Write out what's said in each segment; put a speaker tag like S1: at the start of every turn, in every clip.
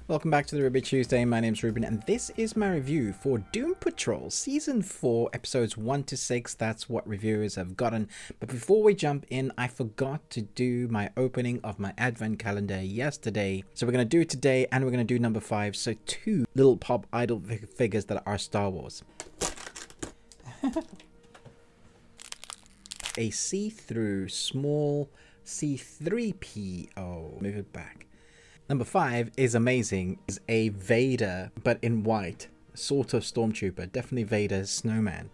S1: Welcome back to the Ruby Tuesday. My name's Ruben and this is my review for Doom Patrol Season 4 episodes 1 to 6. That's what reviewers have gotten. But before we jump in, I forgot to do my opening of my advent calendar yesterday. So we're going to do it today and we're going to do number 5. So 2 little pop idol figures that are Star Wars. A see-through small C3PO. Move it back. Number 5 is amazing. Is a Vader, but in white. Sort of stormtrooper. Definitely Vader's snowman.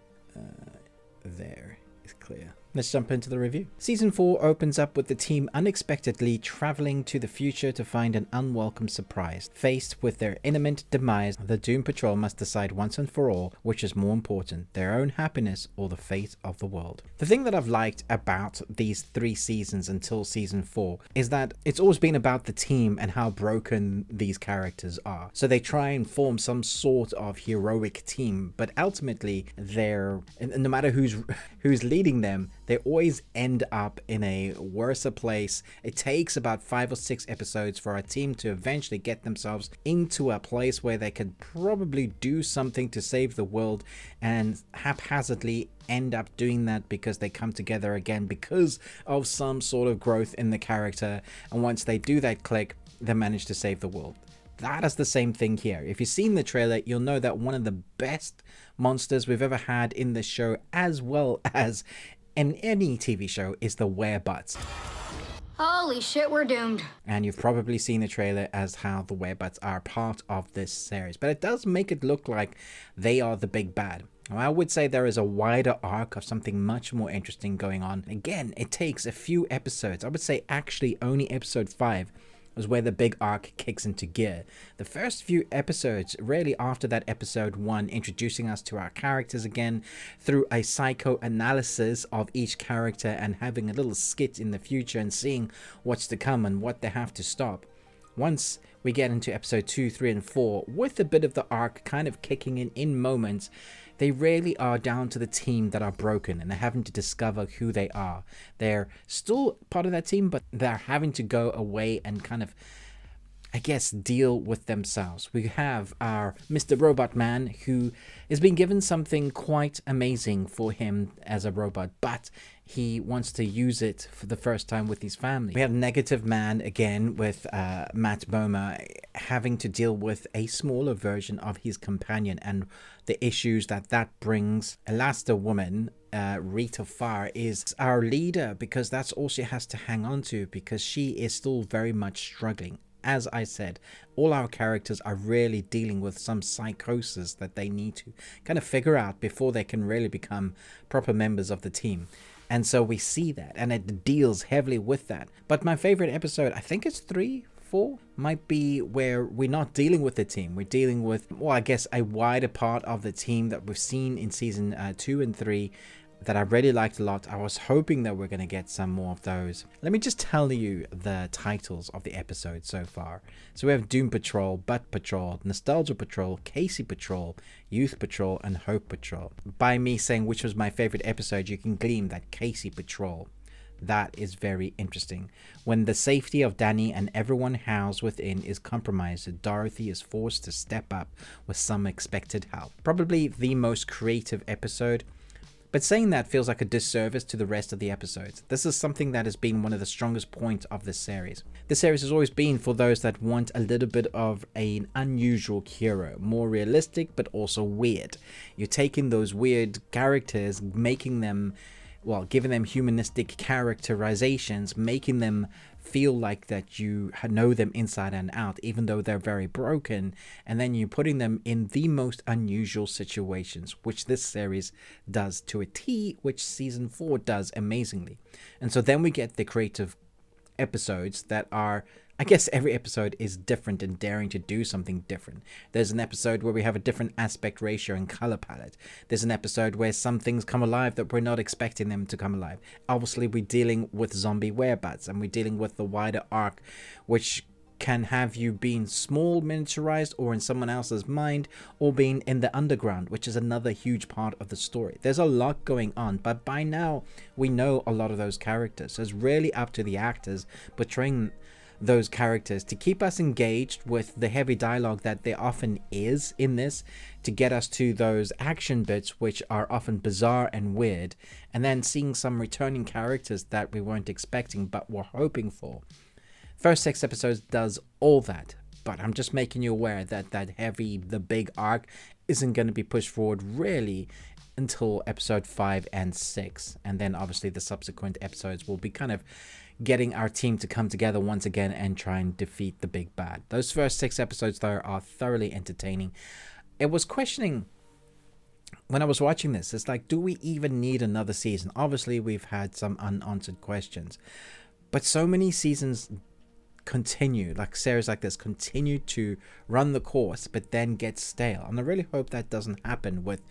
S1: There is clear. Let's jump into the review. Season 4 opens up with the team unexpectedly traveling to the future to find an unwelcome surprise. Faced with their imminent demise, the Doom Patrol must decide once and for all which is more important, their own happiness or the fate of the world. The thing that I've liked about these 3 seasons until season 4 is that it's always been about the team and how broken these characters are. So they try and form some sort of heroic team, but ultimately they're, no matter who's leading them, they always end up in a worse place. It takes about 5 or 6 episodes for a team to eventually get themselves into a place where they could probably do something to save the world, and haphazardly end up doing that because they come together again because of some sort of growth in the character, and once they do that click, they manage to save the world. That is the same thing here. If you've seen the trailer, you'll know that one of the best monsters we've ever had in this show, as well as in any TV show, is the werebutts.
S2: Holy shit, we're doomed.
S1: And you've probably seen the trailer as how the werebutts are part of this series, but it does make it look like they are the big bad. I would say there is a wider arc of something much more interesting going on. Again, it takes a few episodes. I would say actually only episode 5 was where the big arc kicks into gear. The first few episodes, really after that episode 1, introducing us to our characters again through a psychoanalysis of each character and having a little skit in the future and seeing what's to come and what they have to stop. Once we get into episode 2, 3, and 4, with a bit of the arc kind of kicking in moments, they really are down to the team that are broken and they're having to discover who they are. They're still part of that team, but they're having to go away and kind of, I guess, deal with themselves. We have our Mr. Robot Man, who is being given something quite amazing for him as a robot, but he wants to use it for the first time with his family. We have Negative Man again with Matt Bomer having to deal with a smaller version of his companion and the issues that brings. Elasta Woman, Rita Farr, is our leader because that's all she has to hang on to because she is still very much struggling. As I said, all our characters are really dealing with some psychosis that they need to kind of figure out before they can really become proper members of the team. And so we see that, and it deals heavily with that. But my favorite episode, I think it's 3, 4, might be where we're not dealing with the team. We're dealing with, well, I guess a wider part of the team that we've seen in season 2 and 3 that I really liked a lot. I was hoping that we're going to get some more of those. Let me just tell you the titles of the episode so far. So we have Doom Patrol, Butt Patrol, Nostalgia Patrol, Casey Patrol, Youth Patrol, and Hope Patrol. By me saying which was my favorite episode, you can glean that Casey Patrol. That is very interesting. When the safety of Danny and everyone housed within is compromised, Dorothy is forced to step up with some expected help. Probably the most creative episode. But saying that feels like a disservice to the rest of the episodes. This is something that has been one of the strongest points of this series. This series has always been for those that want a little bit of an unusual hero, more realistic but also weird. You're taking those weird characters, making them, well, giving them humanistic characterizations, making them feel like that you know them inside and out, even though they're very broken, and then you're putting them in the most unusual situations, which this series does to a T, which season 4 does amazingly. And so then we get the creative episodes that are, I guess every episode is different and daring to do something different. There's an episode where we have a different aspect ratio and color palette. There's an episode where some things come alive that we're not expecting them to come alive. Obviously, we're dealing with zombie werebutts, and we're dealing with the wider arc, which can have you being small, miniaturized, or in someone else's mind, or being in the underground, which is another huge part of the story. There's a lot going on, but by now, we know a lot of those characters. So it's really up to the actors portraying those characters, to keep us engaged with the heavy dialogue that there often is in this, to get us to those action bits which are often bizarre and weird, and then seeing some returning characters that we weren't expecting but were hoping for. First 6 episodes does all that, but I'm just making you aware that the big arc isn't going to be pushed forward really until episode 5 and 6, and then obviously the subsequent episodes will be kind of getting our team to come together once again and try and defeat the big bad. Those first 6 episodes though are thoroughly entertaining. It was questioning when I was watching this, it's like, do we even need another season? Obviously we've had some unanswered questions, but so many seasons continue, like series like this continue to run the course but then get stale, and I really hope that doesn't happen with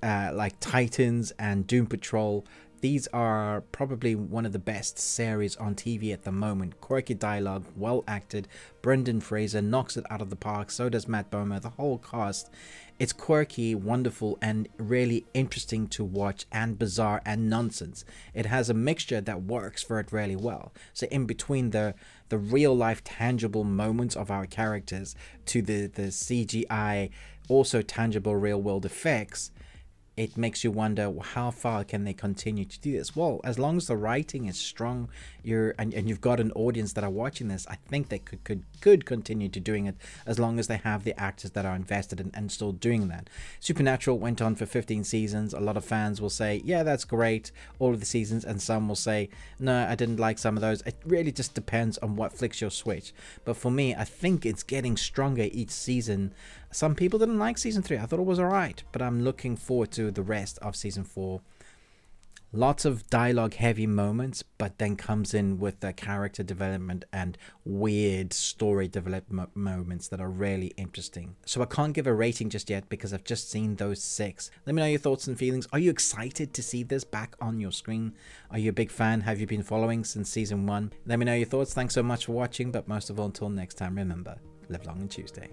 S1: like Titans and Doom Patrol. These are probably one of the best series on TV at the moment. Quirky dialogue, well acted. Brendan Fraser knocks it out of the park. So does Matt Bomer. The whole cast. It's quirky, wonderful, and really interesting to watch, and bizarre and nonsense. It has a mixture that works for it really well. So in between the real life tangible moments of our characters to the CGI, also tangible real world effects, it makes you wonder, how far can they continue to do this? Well, as long as the writing is strong, and you've got an audience that are watching this, I think they could continue to doing it, as long as they have the actors that are invested in and still doing that. Supernatural went on for 15 seasons. A lot of fans will say, yeah, that's great, all of the seasons, and some will say, no, I didn't like some of those. It really just depends on what flicks your switch. But for me, I think it's getting stronger each season. Some people didn't like season 3. I thought it was alright, but I'm looking forward to the rest of season 4. Lots of dialogue heavy moments, but then comes in with the character development and weird story development moments that are really interesting. So I can't give a rating just yet because I've just seen those 6. Let me know your thoughts and feelings. Are you excited to see this back on your screen? Are you a big fan? Have you been following since season 1? Let me know your thoughts. Thanks so much for watching, but most of all, until next time, remember, live long and Tuesday.